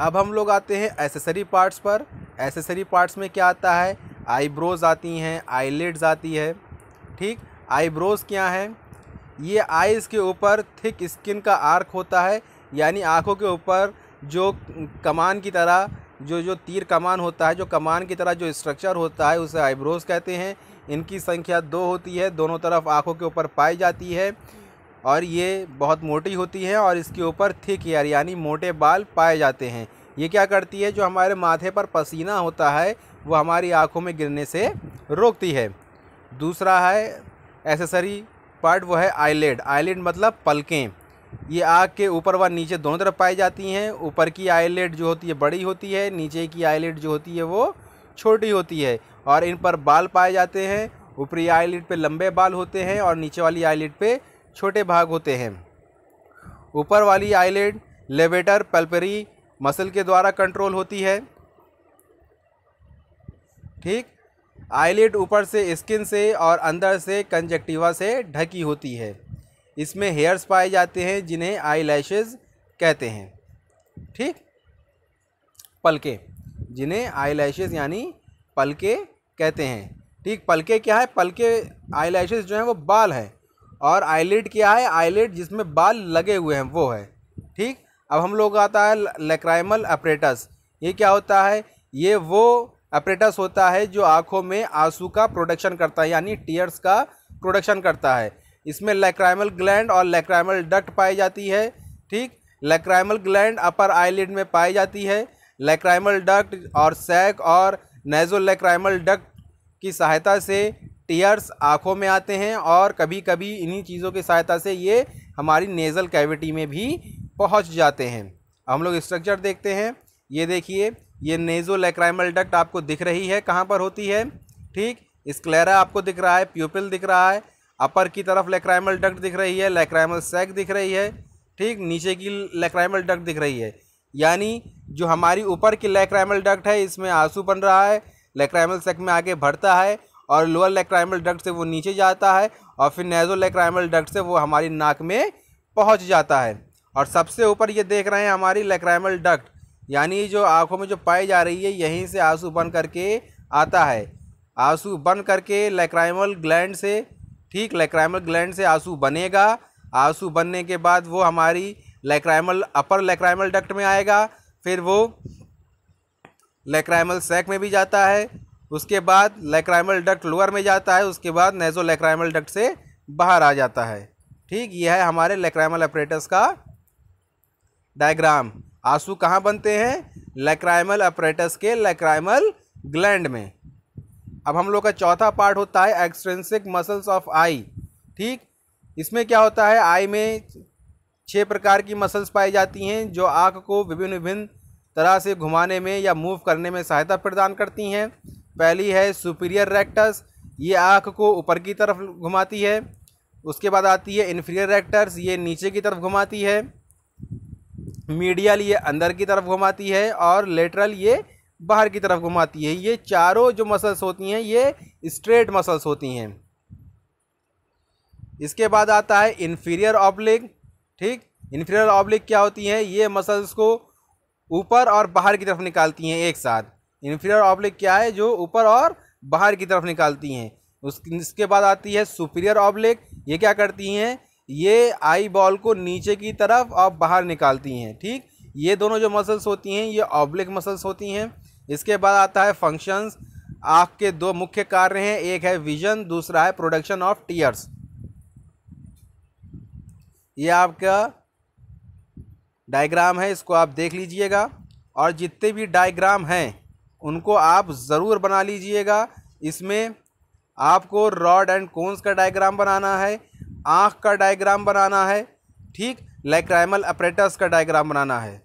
अब हम लोग आते हैं एसेसरी पार्ट्स पर। एसेसरी पार्ट्स में क्या आता है, आईब्रोज आती हैं, आईलिड्स आती है। ठीक, आईब्रोज क्या हैं, ये आईज़ के ऊपर थिक स्किन का आर्क होता है, यानी आँखों के ऊपर जो कमान की तरह जो तीर कमान होता है, जो कमान की तरह जो स्ट्रक्चर होता है उसे आईब्रोज कहते हैं। इनकी संख्या 2 होती है, दोनों तरफ आँखों के ऊपर पाई जाती है और ये बहुत मोटी होती है और इसके ऊपर थिक हेयर यानी मोटे बाल पाए जाते हैं। ये क्या करती है, जो हमारे माथे पर पसीना होता है वो हमारी आँखों में गिरने से रोकती है। दूसरा है एसेसरी पार्ट, वो है आईलिड। आईलिड मतलब पलकें। ये आँख के ऊपर व नीचे दोनों तरफ पाई जाती हैं। ऊपर की आईलिड जो होती है बड़ी होती है, नीचे की आईलिड जो होती है वो छोटी होती है और इन पर बाल पाए जाते हैं। ऊपरी आईलिड पे लंबे बाल होते हैं और नीचे वाली आईलिड पे छोटे भाग होते हैं। ऊपर वाली आईलिड लेवेटर पल्परी मसल के द्वारा कंट्रोल होती है। ठीक, आईलिड ऊपर से स्किन से और अंदर से कंजक्टिवा से ढकी होती है। इसमें हेयर्स पाए जाते हैं जिन्हें आई लैशेज़ कहते हैं। ठीक, पलके, जिन्हें आई लैशेज़ यानी पलके कहते हैं। ठीक, पलके क्या है, पलके आई लैशेज़ जो हैं वो बाल हैं और आईलिड क्या है, आईलिड जिसमें बाल लगे हुए हैं वो है। ठीक, अब हम लोग आता है लैक्राइमल अपरेटस। ये क्या होता है, ये वो अपरेटस होता है जो आँखों में आंसू का प्रोडक्शन करता है, यानी टीयर्स का प्रोडक्शन करता है। इसमें लैक्राइमल ग्लैंड और लैक्राइमल डक्ट पाई जाती है। ठीक, लैक्राइमल ग्लैंड अपर आईलिड में पाई जाती है। लैक्राइमल डक्ट और सैक और नेज़ोलैक्राइमल डक्ट की सहायता से टीयर्स आँखों में आते हैं और कभी कभी इन्हीं चीज़ों की सहायता से ये हमारी नेज़ल कैविटी में भी पहुंच जाते हैं। हम लोग स्ट्रक्चर देखते हैं। ये देखिए, ये नेज़ोलैक्राइमल डक्ट आपको दिख रही है, कहाँ पर होती है। ठीक, स्क्लेरा आपको दिख रहा है, प्यूपिल दिख रहा है, अपर की तरफ लैक्राइमल डक्ट दिख रही है, लैक्राइमल सैक दिख रही है। ठीक, नीचे की लैक्राइमल डक्ट दिख रही है, यानी जो हमारी ऊपर की लैक्राइमल डक्ट है इसमें आंसू बन रहा है, लैक्राइमल सैक में आगे बढ़ता है और लोअर लैक्राइमल डक्ट से वो नीचे जाता है और फिर नेज़ोलैक्राइमल डक्ट से वो हमारी नाक में पहुंच जाता है। और सबसे ऊपर ये देख रहे हैं हमारी लैक्राइमल डक्ट, यानी जो आँखों में जो पाई जा रही है यहीं से आंसू बन करके आता है। आंसू बन करके लैक्राइमल ग्लैंड से, ठीक, लैक्राइमल ग्लैंड से आंसू बनेगा। आंसू बनने के बाद वो हमारी लैक्राइमल अपर लैक्राइमल डक्ट में आएगा, फिर वो लैक्राइमल सैक में भी जाता है, उसके बाद लैक्राइमल डक्ट लोअर में जाता है, उसके बाद नेज़ोलैक्राइमल डक्ट से बाहर आ जाता है। ठीक, यह है हमारे लैक्राइमल अपरेटस का डायग्राम। आंसू कहाँ बनते हैं, लैक्राइमल अपरेटस के लैक्राइमल ग्लैंड में। अब हम लोग का चौथा पार्ट होता है एक्सट्रिंसिक मसल्स ऑफ आई। ठीक, इसमें क्या होता है, आई में 6 प्रकार की मसल्स पाई जाती हैं जो आँख को विभिन्न विभिन्न तरह से घुमाने में या मूव करने में सहायता प्रदान करती हैं। पहली है सुपीरियर रेक्टस, ये आँख को ऊपर की तरफ घुमाती है। उसके बाद आती है इन्फीरियर रेक्टस, ये नीचे की तरफ घुमाती है। मीडियल ये अंदर की तरफ घुमाती है और लेटरल ये बाहर की तरफ घुमाती है। ये चारों जो मसल्स होती हैं ये स्ट्रेट मसल्स होती हैं। इसके बाद आता है इन्फीरियर ऑब्लिक। ठीक, इन्फीरियर ऑब्लिक क्या होती हैं, ये मसल्स को ऊपर और बाहर की तरफ निकालती हैं एक साथ। इन्फीरियर ऑब्लिक क्या है, जो ऊपर और बाहर की तरफ निकालती हैं। इसके बाद आती है सुपीरियर ऑब्लिक, ये क्या करती हैं, ये आई बॉल को नीचे की तरफ और बाहर निकालती हैं। ठीक, ये दोनों जो मसल्स होती हैं ये ऑब्लिक मसल्स होती हैं। इसके बाद आता है फंक्शंस। आँख के 2 मुख्य कार्य हैं, एक है विजन, दूसरा है प्रोडक्शन ऑफ टीयर्स। ये आपका डायग्राम है, इसको आप देख लीजिएगा और जितने भी डायग्राम हैं उनको आप ज़रूर बना लीजिएगा। इसमें आपको रॉड एंड कोन्स का डायग्राम बनाना है, आँख का डायग्राम बनाना है, ठीक, लैक्राइमल अपरेटस का डायग्राम बनाना है।